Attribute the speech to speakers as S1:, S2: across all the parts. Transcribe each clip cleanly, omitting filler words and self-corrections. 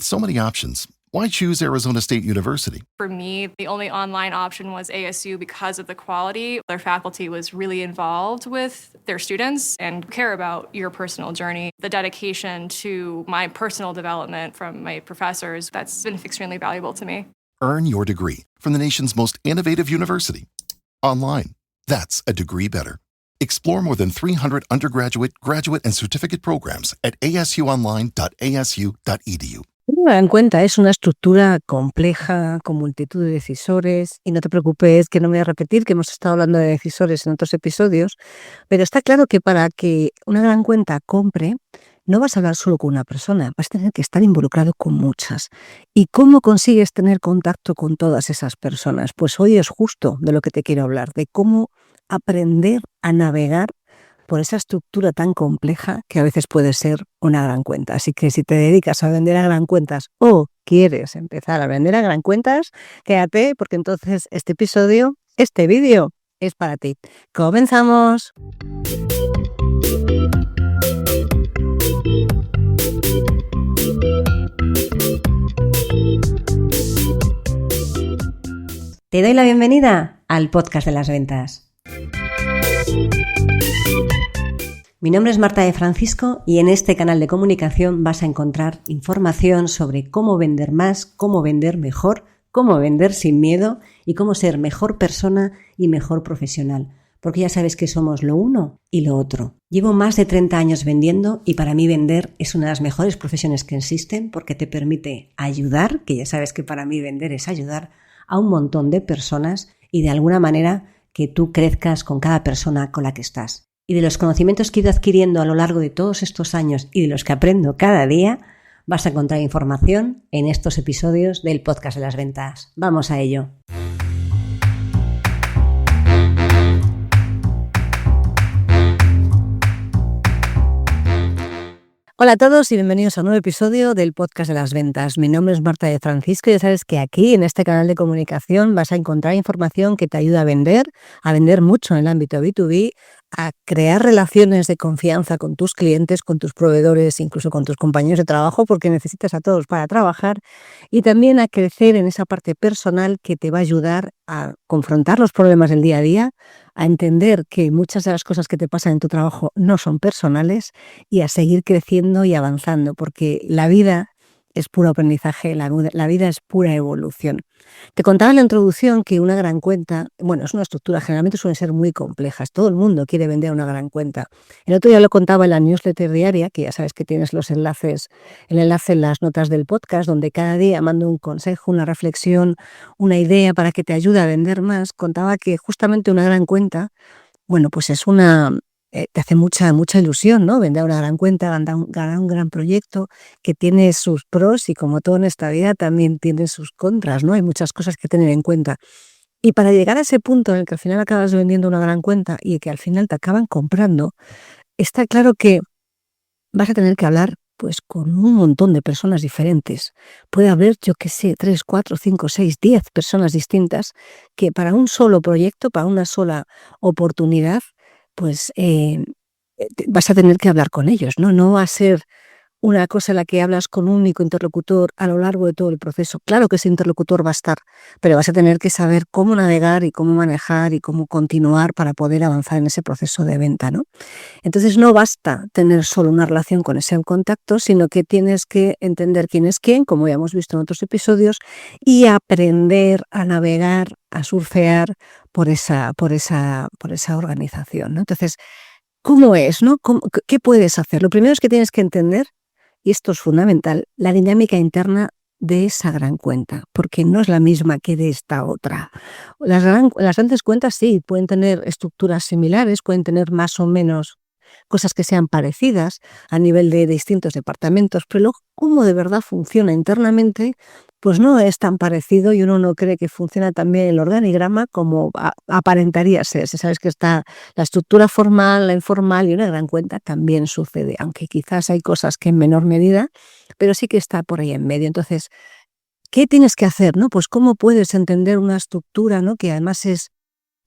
S1: With so many options, why choose Arizona State University?
S2: For me, the only online option was ASU because of the quality. Their faculty was really involved with their students and care about your personal journey. The dedication to my personal development from my professors, that's been extremely valuable to me.
S1: Earn your degree from the nation's most innovative university. Online. That's a degree better. Explore more than 300 undergraduate, graduate, and certificate programs at asuonline.asu.edu.
S3: Tenga en cuenta, es una estructura compleja, con multitud de decisores, y no te preocupes que no me voy a repetir, que hemos estado hablando de decisores en otros episodios, pero está claro que para que una gran cuenta compre, no vas a hablar solo con una persona, vas a tener que estar involucrado con muchas. ¿Y cómo consigues tener contacto con todas esas personas? Pues hoy es justo de lo que te quiero hablar, de cómo aprender a navegar por esa estructura tan compleja que a veces puede ser una gran cuenta. Así que si te dedicas a vender a gran cuentas o quieres empezar a vender a gran cuentas, quédate porque entonces este vídeo es para ti. ¡Comenzamos! Te doy la bienvenida al podcast de las ventas. Mi nombre es Marta de Francisco y en este canal de comunicación vas a encontrar información sobre cómo vender más, cómo vender mejor, cómo vender sin miedo y cómo ser mejor persona y mejor profesional. Porque ya sabes que somos lo uno y lo otro. Llevo más de 30 años vendiendo y para mí vender es una de las mejores profesiones que existen porque te permite ayudar, que ya sabes que para mí vender es ayudar a un montón de personas y de alguna manera que tú crezcas con cada persona con la que estás. Y de los conocimientos que he ido adquiriendo a lo largo de todos estos años y de los que aprendo cada día, vas a encontrar información en estos episodios del podcast de las ventas. ¡Vamos a ello! Hola a todos y bienvenidos a un nuevo episodio del podcast de las ventas. Mi nombre es Marta de Francisco y ya sabes que aquí en este canal de comunicación vas a encontrar información que te ayuda a vender mucho en el ámbito B2B, a crear relaciones de confianza con tus clientes, con tus proveedores, incluso con tus compañeros de trabajo, porque necesitas a todos para trabajar, y también a crecer en esa parte personal que te va a ayudar a confrontar los problemas del día a día, a entender que muchas de las cosas que te pasan en tu trabajo no son personales y a seguir creciendo y avanzando, porque la vida es puro aprendizaje, la vida es pura evolución. Te contaba en la introducción que una gran cuenta, es una estructura, generalmente suelen ser muy complejas. Todo el mundo quiere vender una gran cuenta. El otro día lo contaba en la newsletter diaria, que ya sabes que tienes el enlace en las notas del podcast, donde cada día mando un consejo, una reflexión, una idea para que te ayude a vender más. Contaba que justamente una gran cuenta, pues es te hace mucha ilusión, ¿no? Vender una gran cuenta, ganar un gran proyecto que tiene sus pros y como todo en esta vida también tiene sus contras, ¿no? Hay muchas cosas que tener en cuenta. Y para llegar a ese punto en el que al final acabas vendiendo una gran cuenta y que al final te acaban comprando, está claro que vas a tener que hablar con un montón de personas diferentes. Puede haber, 3, 4, 5, 6, 10 personas distintas que para un solo proyecto, para una sola oportunidad, vas a tener que hablar con ellos, ¿no? No va a ser una cosa en la que hablas con un único interlocutor a lo largo de todo el proceso. Claro que ese interlocutor va a estar, pero vas a tener que saber cómo navegar y cómo manejar y cómo continuar para poder avanzar en ese proceso de venta, ¿no? Entonces no basta tener solo una relación con ese contacto, sino que tienes que entender quién es quién, como ya hemos visto en otros episodios, y aprender a navegar, a surfear por esa organización, ¿no? Entonces, ¿cómo es, no? ¿Qué puedes hacer? Lo primero es que tienes que entender, y esto es fundamental, la dinámica interna de esa gran cuenta, porque no es la misma que de esta otra. Las grandes cuentas sí, pueden tener estructuras similares, pueden tener más o menos cosas que sean parecidas a nivel de distintos departamentos, pero luego cómo de verdad funciona internamente, no es tan parecido y uno no cree que funciona tan bien el organigrama como aparentaría ser. Si sabes que está la estructura formal, la informal y una gran cuenta también sucede, aunque quizás hay cosas que en menor medida, pero sí que está por ahí en medio. Entonces, ¿qué tienes que hacer, no? ¿Cómo puedes entender una estructura, no? Que además es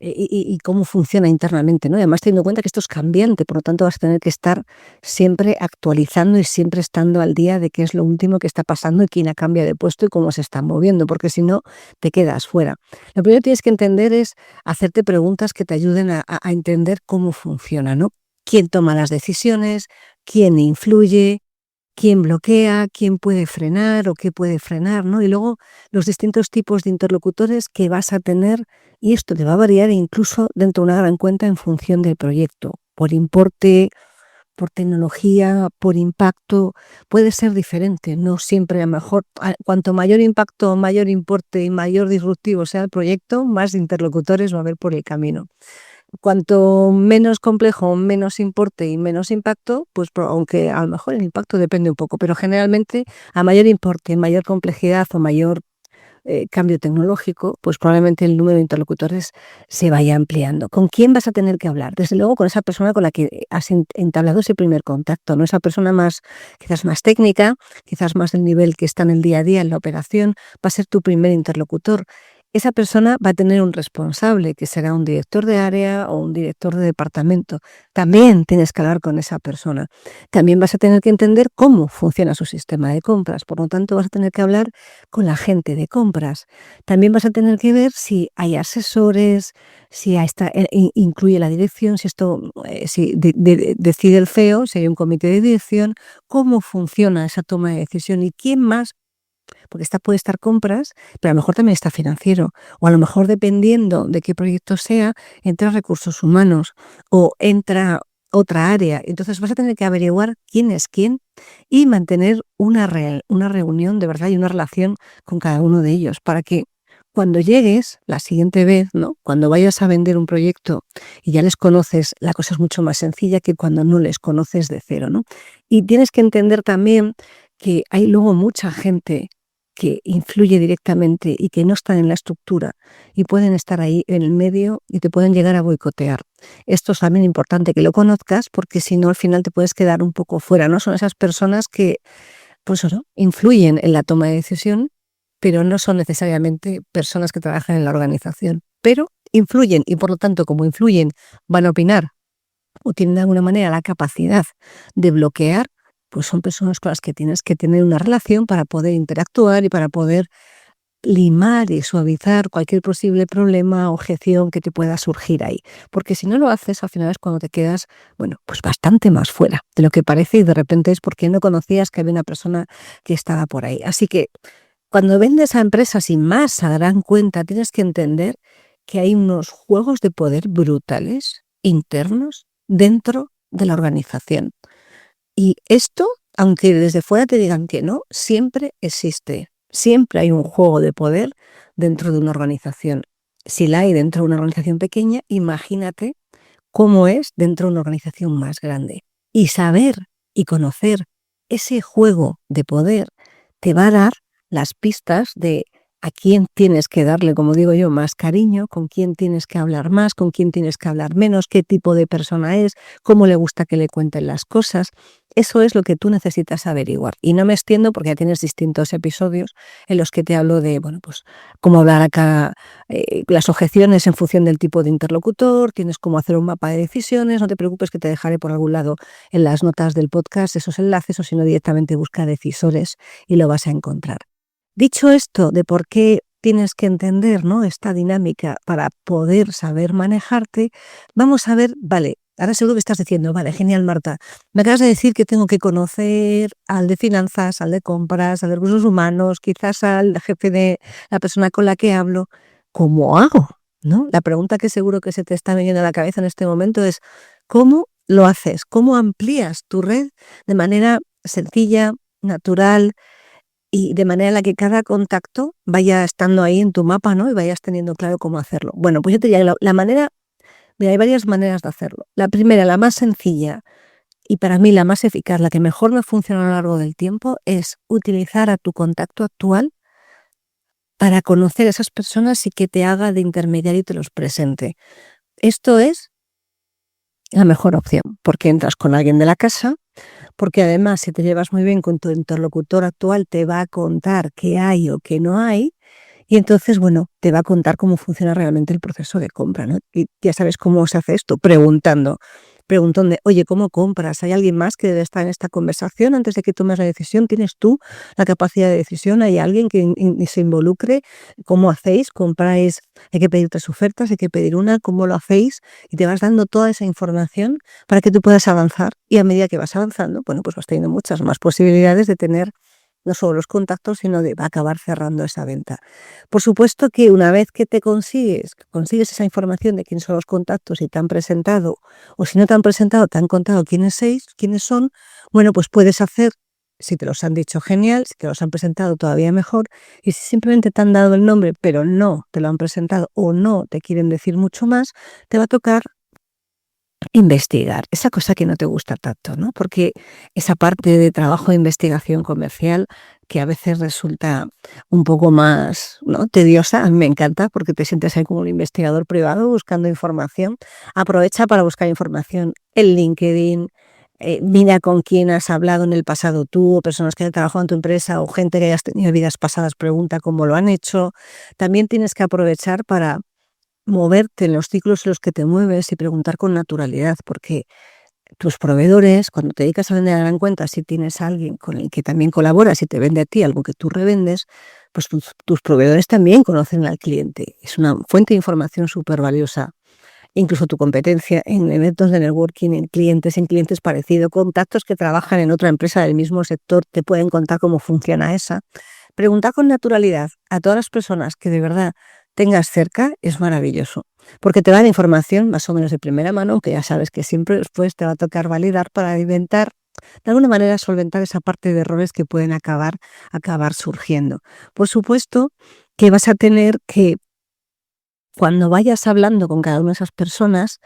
S3: y cómo funciona internamente, ¿no? Y además teniendo en cuenta que esto es cambiante, por lo tanto vas a tener que estar siempre actualizando y siempre estando al día de qué es lo último que está pasando y quién ha cambiado de puesto y cómo se está moviendo, porque si no te quedas fuera. Lo primero que tienes que entender es hacerte preguntas que te ayuden a entender cómo funciona, ¿no? ¿Quién toma las decisiones? ¿Quién influye? ¿Quién bloquea? ¿Quién puede frenar o qué puede frenar? ¿No? Y luego los distintos tipos de interlocutores que vas a tener, y esto te va a variar incluso dentro de una gran cuenta en función del proyecto, por importe, por tecnología, por impacto, puede ser diferente, no siempre a lo mejor, cuanto mayor impacto, mayor importe y mayor disruptivo sea el proyecto, más interlocutores va a haber por el camino. Cuanto menos complejo, menos importe y menos impacto, pues aunque a lo mejor el impacto depende un poco, pero generalmente a mayor importe, mayor complejidad o mayor cambio tecnológico, pues probablemente el número de interlocutores se vaya ampliando. ¿Con quién vas a tener que hablar? Desde luego con esa persona con la que has entablado ese primer contacto, ¿no? Esa persona más, quizás más técnica, quizás más del nivel que está en el día a día, en la operación, va a ser tu primer interlocutor. Esa persona va a tener un responsable, que será un director de área o un director de departamento. También tienes que hablar con esa persona. También vas a tener que entender cómo funciona su sistema de compras. Por lo tanto, vas a tener que hablar con la gente de compras. También vas a tener que ver si hay asesores, si incluye la dirección, si esto si decide el CEO, si hay un comité de dirección, cómo funciona esa toma de decisión y quién más, porque puede estar compras, pero a lo mejor también está financiero, o a lo mejor dependiendo de qué proyecto sea, entra recursos humanos o entra otra área. Entonces vas a tener que averiguar quién es quién y mantener una reunión de verdad y una relación con cada uno de ellos para que cuando llegues la siguiente vez, ¿no? Cuando vayas a vender un proyecto y ya les conoces, la cosa es mucho más sencilla que cuando no les conoces de cero, ¿no? Y tienes que entender también que hay luego mucha gente que influye directamente y que no están en la estructura y pueden estar ahí en el medio y te pueden llegar a boicotear. Esto es también importante que lo conozcas porque si no al final te puedes quedar un poco fuera, ¿no? Son esas personas que, pues eso, influyen en la toma de decisión, pero no son necesariamente personas que trabajan en la organización, pero influyen y por lo tanto como influyen van a opinar o tienen de alguna manera la capacidad de bloquear, pues son personas con las que tienes que tener una relación para poder interactuar y para poder limar y suavizar cualquier posible problema o objeción que te pueda surgir ahí. Porque si no lo haces, al final es cuando te quedas, bueno, pues bastante más fuera de lo que parece y de repente es porque no conocías que había una persona que estaba por ahí. Así que cuando vendes a empresas y más a gran cuenta, tienes que entender que hay unos juegos de poder brutales internos dentro de la organización. Y esto, aunque desde fuera te digan que no, siempre existe. Siempre hay un juego de poder dentro de una organización. Si la hay dentro de una organización pequeña, imagínate cómo es dentro de una organización más grande. Y saber y conocer ese juego de poder te va a dar las pistas de a quién tienes que darle, como digo yo, más cariño, con quién tienes que hablar más, con quién tienes que hablar menos, qué tipo de persona es, cómo le gusta que le cuenten las cosas. Eso es lo que tú necesitas averiguar. Y no me extiendo porque ya tienes distintos episodios en los que te hablo de, bueno, pues cómo hablar acá, las objeciones en función del tipo de interlocutor, tienes cómo hacer un mapa de decisiones, no te preocupes que te dejaré por algún lado en las notas del podcast esos enlaces o si no directamente busca decisores y lo vas a encontrar. Dicho esto de por qué tienes que entender, ¿no?, esta dinámica para poder saber manejarte, vamos a ver, vale, ahora seguro que estás diciendo, vale, genial Marta, me acabas de decir que tengo que conocer al de finanzas, al de compras, al de recursos humanos, quizás al jefe de la persona con la que hablo. ¿Cómo hago? ¿No? La pregunta que seguro que se te está viniendo a la cabeza en este momento es ¿cómo lo haces? ¿Cómo amplías tu red de manera sencilla, natural, y de manera en la que cada contacto vaya estando ahí en tu mapa, ¿no? Y vayas teniendo claro cómo hacerlo? Bueno, pues yo te diría que la manera, mira, hay varias maneras de hacerlo. La primera, la más sencilla y para mí la más eficaz, la que mejor me funciona a lo largo del tiempo, es utilizar a tu contacto actual para conocer a esas personas y que te haga de intermediario y te los presente. Esto es la mejor opción, porque entras con alguien de la casa, porque además si te llevas muy bien con tu interlocutor actual te va a contar qué hay o qué no hay Y entonces, bueno, te va a contar cómo funciona realmente el proceso de compra, ¿no? Y ya sabes cómo se hace esto, preguntando, oye, ¿cómo compras? ¿Hay alguien más que debe estar en esta conversación antes de que tomes la decisión? ¿Tienes tú la capacidad de decisión? ¿Hay alguien que se involucre? ¿Cómo hacéis? ¿Compráis? ¿Hay que pedir 3 ofertas? ¿Hay que pedir una? ¿Cómo lo hacéis? Y te vas dando toda esa información para que tú puedas avanzar, y a medida que vas avanzando, bueno, pues vas teniendo muchas más posibilidades de tener no solo los contactos, sino de acabar cerrando esa venta. Por supuesto que una vez que consigues esa información de quiénes son los contactos y te han presentado, o si no te han presentado, te han contado quiénes son, bueno, pues puedes hacer, si te los han dicho, genial; si te los han presentado, todavía mejor; y si simplemente te han dado el nombre, pero no te lo han presentado o no te quieren decir mucho más, te va a tocar investigar, esa cosa que no te gusta tanto, ¿no? Porque esa parte de trabajo de investigación comercial, que a veces resulta un poco más, ¿no?, tediosa, a mí me encanta porque te sientes ahí como un investigador privado buscando información. Aprovecha para buscar información en LinkedIn, mira con quién has hablado en el pasado tú, o personas que han trabajado en tu empresa, o gente que hayas tenido vidas pasadas, pregunta cómo lo han hecho. También tienes que aprovechar para moverte en los ciclos en los que te mueves y preguntar con naturalidad, porque tus proveedores, cuando te dedicas a vender, darán cuenta si tienes a alguien con el que también colaboras y te vende a ti algo que tú revendes, pues tus proveedores también conocen al cliente. Es una fuente de información súper valiosa. Incluso tu competencia en eventos de networking, en clientes parecidos, contactos que trabajan en otra empresa del mismo sector, te pueden contar cómo funciona esa. Preguntar con naturalidad a todas las personas que de verdad tengas cerca es maravilloso, porque te dan información más o menos de primera mano, que ya sabes que siempre después te va a tocar validar para inventar, de alguna manera solventar esa parte de errores que pueden acabar surgiendo. Por supuesto que vas a tener que, cuando vayas hablando con cada una de esas personas,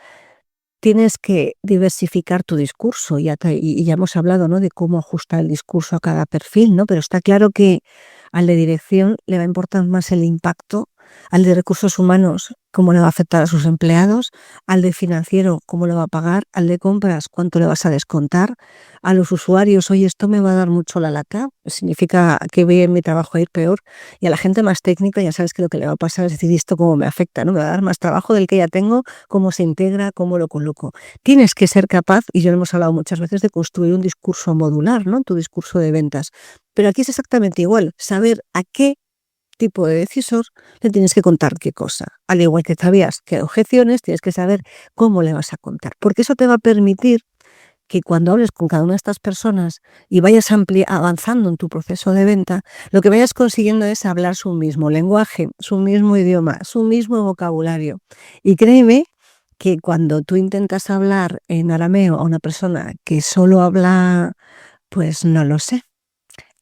S3: tienes que diversificar tu discurso. Y ya hemos hablado, ¿no?, de cómo ajustar el discurso a cada perfil, ¿no? Pero está claro que al de dirección le va a importar más el impacto, al de recursos humanos cómo le va a afectar a sus empleados, al de financiero cómo lo va a pagar, al de compras cuánto le vas a descontar, a los usuarios, oye, esto me va a dar mucho la lata, significa que voy en mi trabajo a ir peor; y a la gente más técnica ya sabes que lo que le va a pasar es decir, ¿esto cómo me afecta, no? ¿Me va a dar más trabajo del que ya tengo? ¿Cómo se integra? ¿Cómo lo coloco? Tienes que ser capaz, y ya lo hemos hablado muchas veces, de construir un discurso modular, ¿no?, tu discurso de ventas. Pero aquí es exactamente igual, saber a qué tipo de decisor le tienes que contar qué cosa. Al igual que sabías qué objeciones, tienes que saber cómo le vas a contar, porque eso te va a permitir que cuando hables con cada una de estas personas y vayas avanzando en tu proceso de venta, lo que vayas consiguiendo es hablar su mismo lenguaje, su mismo idioma, su mismo vocabulario. Y créeme que cuando tú intentas hablar en arameo a una persona que solo habla, pues no lo sé,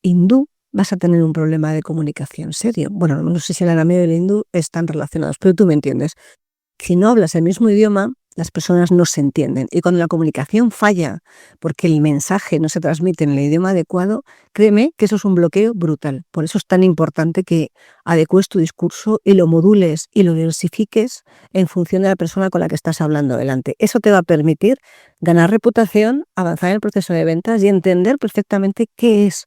S3: hindú, vas a tener un problema de comunicación serio. Bueno, no sé si el arameo y el hindú están relacionados, pero tú me entiendes. Si no hablas el mismo idioma, las personas no se entienden. Y cuando la comunicación falla porque el mensaje no se transmite en el idioma adecuado, créeme que eso es un bloqueo brutal. Por eso es tan importante que adecues tu discurso y lo modules y lo diversifiques en función de la persona con la que estás hablando delante. Eso te va a permitir ganar reputación, avanzar en el proceso de ventas y entender perfectamente qué es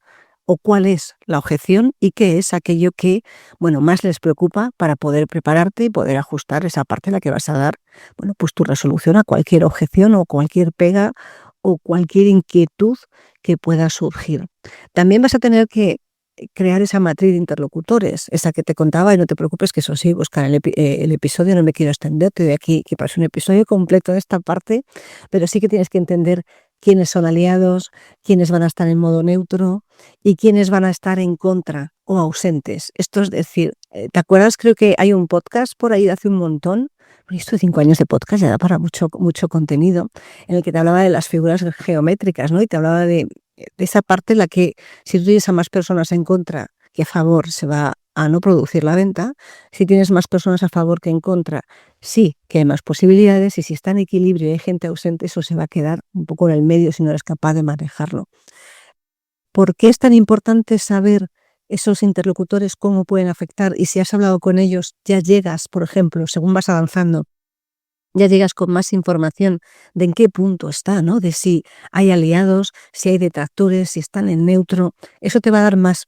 S3: o cuál es la objeción y qué es aquello que, bueno, más les preocupa, para poder prepararte y poder ajustar esa parte en la que vas a dar, bueno, pues tu resolución a cualquier objeción o cualquier pega o cualquier inquietud que pueda surgir. También vas a tener que crear esa matriz de interlocutores, esa que te contaba, y no te preocupes que eso sí, buscar el episodio, no me quiero extender, te doy aquí que pase un episodio completo de esta parte, pero sí que tienes que entender quiénes son aliados, quiénes van a estar en modo neutro y quiénes van a estar en contra o ausentes. Esto es decir, ¿te acuerdas? Creo que hay un podcast por ahí de hace un montón, esto de 5 años de podcast ya da para mucho contenido, en el que te hablaba de las figuras geométricas, ¿no? Y te hablaba de esa parte en la que, si tú tienes a más personas en contra que a favor, se va a no producir la venta. Si tienes más personas a favor que en contra, sí que hay más posibilidades, y si está en equilibrio y hay gente ausente, eso se va a quedar un poco en el medio si no eres capaz de manejarlo. ¿Por qué es tan importante saber esos interlocutores, cómo pueden afectar? Y si has hablado con ellos, ya llegas, por ejemplo, según vas avanzando, ya llegas con más información de en qué punto está, ¿no? De si hay aliados, si hay detractores, si están en neutro. Eso te va a dar más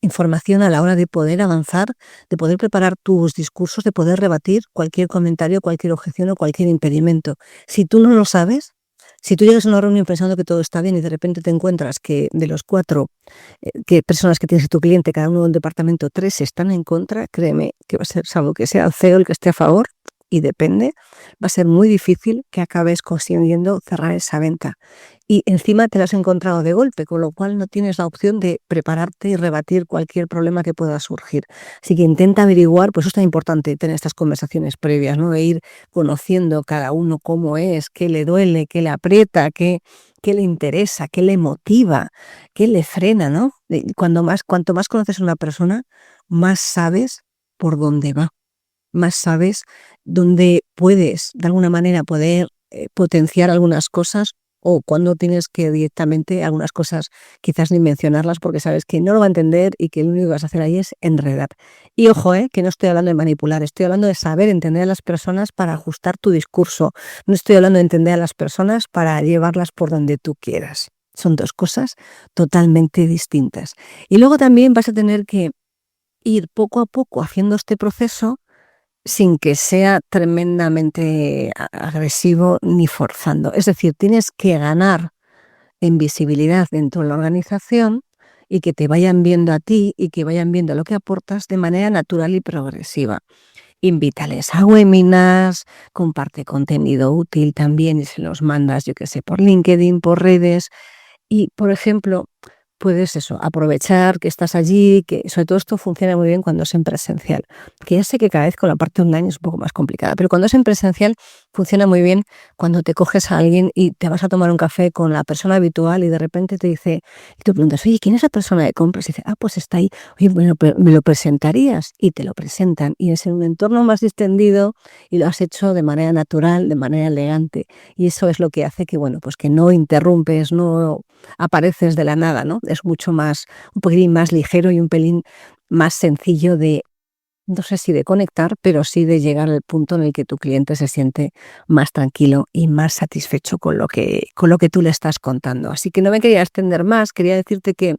S3: información a la hora de poder avanzar, de poder preparar tus discursos, de poder rebatir cualquier comentario, cualquier objeción o cualquier impedimento. Si tú no lo sabes, si tú llegas a una reunión pensando que todo está bien y de repente te encuentras que de los 4 personas que tienes en tu cliente, cada uno en un departamento, 3 están en contra, créeme que va a ser, salvo que sea el CEO el que esté a favor, y depende, va a ser muy difícil que acabes consiguiendo cerrar esa venta. Y encima te la has encontrado de golpe, con lo cual no tienes la opción de prepararte y rebatir cualquier problema que pueda surgir. Así que intenta averiguar, pues eso es tan importante, tener estas conversaciones previas, ¿no? De ir conociendo cada uno cómo es, qué le duele, qué le aprieta, qué le interesa, qué le motiva, qué le frena, ¿no? Cuanto más conoces a una persona, más sabes por dónde va, más sabes dónde puedes, de alguna manera, poder potenciar algunas cosas o cuando tienes que directamente algunas cosas quizás ni mencionarlas porque sabes que no lo va a entender y que lo único que vas a hacer ahí es enredar. Y ojo, que no estoy hablando de manipular, estoy hablando de saber entender a las personas para ajustar tu discurso. No estoy hablando de entender a las personas para llevarlas por donde tú quieras. Son 2 cosas totalmente distintas. Y luego también vas a tener que ir poco a poco haciendo este proceso sin que sea tremendamente agresivo ni forzando. Es decir, tienes que ganar en visibilidad dentro de la organización y que te vayan viendo a ti y que vayan viendo lo que aportas de manera natural y progresiva. Invítales a webinars, comparte contenido útil también y se los mandas, yo qué sé, por LinkedIn, por redes. Y, por ejemplo, puedes aprovechar que estás allí, que sobre todo esto funciona muy bien cuando es en presencial, que ya sé que cada vez con la parte online es un poco más complicada, pero cuando es en presencial funciona muy bien cuando te coges a alguien y te vas a tomar un café con la persona habitual y de repente te dice, y tú preguntas, oye, ¿quién es la persona de compras? Y dice, pues está ahí, oye, bueno, ¿me lo presentarías? Y te lo presentan y es en un entorno más distendido y lo has hecho de manera natural, de manera elegante y eso es lo que hace que, bueno, pues que no interrumpes, no apareces de la nada, ¿no? Es mucho más, un pelín más ligero y un pelín más sencillo de, no sé si de conectar, pero sí de llegar al punto en el que tu cliente se siente más tranquilo y más satisfecho con lo que tú le estás contando. Así que no me quería extender más, quería decirte que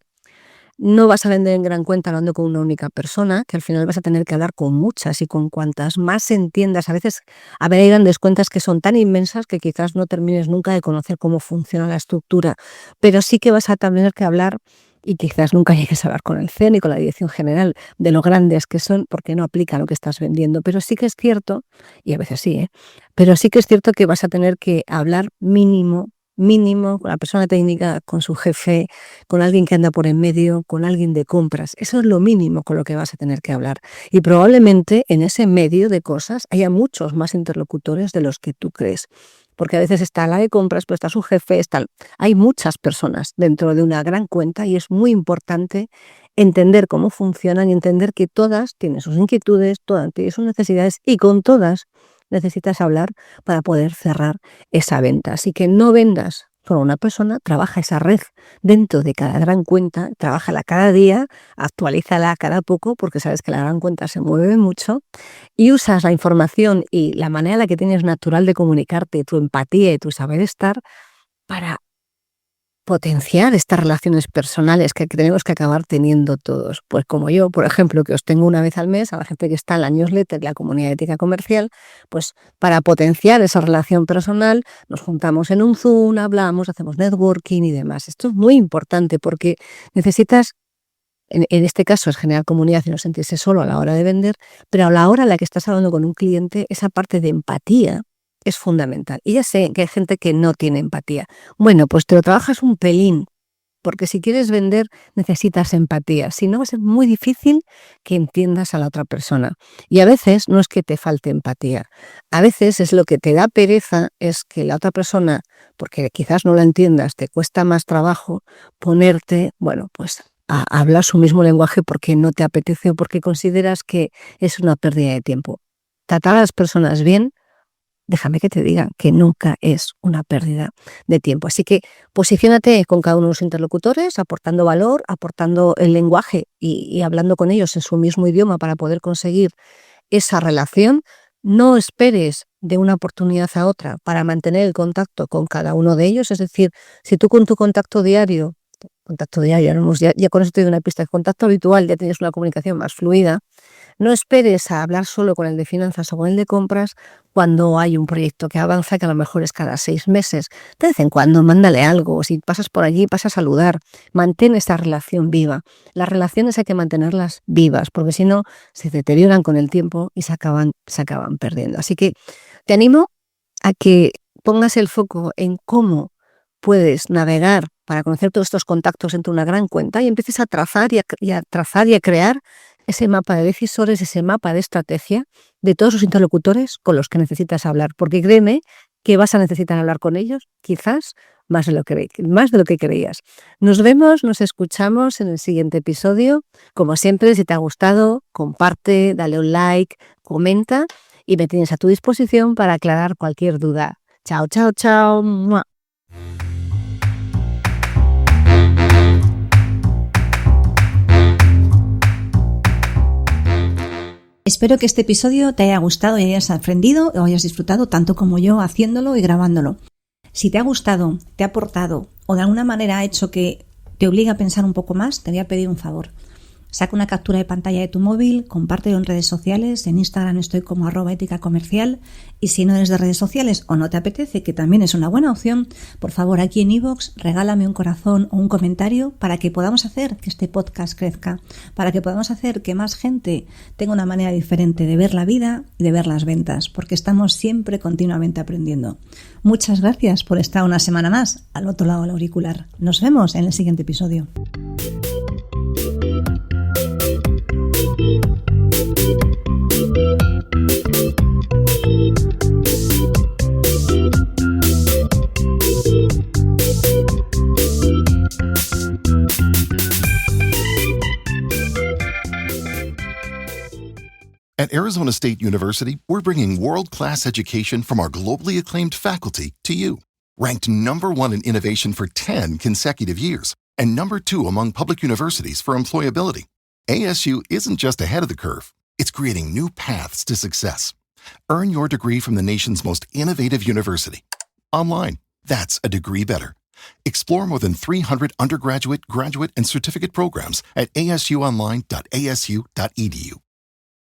S3: no vas a vender en gran cuenta hablando con una única persona, que al final vas a tener que hablar con muchas y con cuantas más entiendas. A veces, hay grandes cuentas que son tan inmensas que quizás no termines nunca de conocer cómo funciona la estructura, pero sí que vas a tener que hablar y quizás nunca llegues a hablar con el CEO ni con la dirección general de lo grandes que son porque no aplican lo que estás vendiendo. Pero sí que es cierto, y a veces sí, pero sí que es cierto que vas a tener que hablar mínimo con la persona técnica, con su jefe, con alguien que anda por en medio, con alguien de compras. Eso es lo mínimo con lo que vas a tener que hablar. Y probablemente en ese medio de cosas haya muchos más interlocutores de los que tú crees. Porque a veces está la de compras, pero está su jefe, hay muchas personas dentro de una gran cuenta y es muy importante entender cómo funcionan y entender que todas tienen sus inquietudes, todas tienen sus necesidades y con todas necesitas hablar para poder cerrar esa venta. Así que no vendas solo a una persona, trabaja esa red dentro de cada gran cuenta, trabájala cada día, actualízala cada poco, porque sabes que la gran cuenta se mueve mucho, y usas la información y la manera en la que tienes natural de comunicarte, tu empatía y tu saber estar, para potenciar estas relaciones personales que tenemos que acabar teniendo todos. Pues como yo, por ejemplo, que os tengo una vez al mes, a la gente que está en la newsletter de la Comunidad Ética Comercial, pues para potenciar esa relación personal nos juntamos en un Zoom, hablamos, hacemos networking y demás. Esto es muy importante porque necesitas, en este caso es generar comunidad y no sentirse solo a la hora de vender, pero a la hora en la que estás hablando con un cliente, esa parte de empatía es fundamental. Y ya sé que hay gente que no tiene empatía. Bueno, pues te lo trabajas un pelín, porque si quieres vender necesitas empatía. Si no, va a ser muy difícil que entiendas a la otra persona. Y a veces no es que te falte empatía. A veces es lo que te da pereza, es que la otra persona, porque quizás no la entiendas, te cuesta más trabajo ponerte, bueno, pues a hablar su mismo lenguaje porque no te apetece o porque consideras que es una pérdida de tiempo. Tratar a las personas bien, déjame que te diga que nunca es una pérdida de tiempo. Así que posiciónate con cada uno de los interlocutores, aportando valor, aportando el lenguaje y hablando con ellos en su mismo idioma para poder conseguir esa relación. No esperes de una oportunidad a otra para mantener el contacto con cada uno de ellos. Es decir, si tú con tu contacto diario contacto diario, ya con eso te doy una pista, contacto habitual, ya tienes una comunicación más fluida. No esperes a hablar solo con el de finanzas o con el de compras cuando hay un proyecto que avanza, que a lo mejor es cada 6 meses. De vez en cuando mándale algo, si pasas por allí, pasa a saludar, mantén esta relación viva. Las relaciones hay que mantenerlas vivas, porque si no, se deterioran con el tiempo y se acaban perdiendo. Así que te animo a que pongas el foco en cómo puedes navegar para conocer todos estos contactos entre una gran cuenta y empieces a trazar y a crear ese mapa de decisores, ese mapa de estrategia de todos los interlocutores con los que necesitas hablar, porque créeme que vas a necesitar hablar con ellos, quizás más de lo que creías. Nos vemos, nos escuchamos en el siguiente episodio. Como siempre, si te ha gustado, comparte, dale un like, comenta y me tienes a tu disposición para aclarar cualquier duda. Chao, chao, chao. ¡Mua!
S4: Espero que este episodio te haya gustado y hayas aprendido o hayas disfrutado tanto como yo haciéndolo y grabándolo. Si te ha gustado, te ha aportado o de alguna manera ha hecho que te obligue a pensar un poco más, te voy a pedir un favor. Saca una captura de pantalla de tu móvil, compártelo en redes sociales, en Instagram estoy como @éticacomercial y si no eres de redes sociales o no te apetece, que también es una buena opción, por favor aquí en iVoox regálame un corazón o un comentario para que podamos hacer que este podcast crezca, para que podamos hacer que más gente tenga una manera diferente de ver la vida y de ver las ventas, porque estamos siempre continuamente aprendiendo. Muchas gracias por estar una semana más al otro lado del auricular. Nos vemos en el siguiente episodio.
S1: At Arizona State University, we're bringing world-class education from our globally acclaimed faculty to you. Ranked #1 in innovation for 10 consecutive years and #2 among public universities for employability, ASU isn't just ahead of the curve, it's creating new paths to success. Earn your degree from the nation's most innovative university. Online, that's a degree better. Explore more than 300 undergraduate, graduate, and certificate programs at asuonline.asu.edu.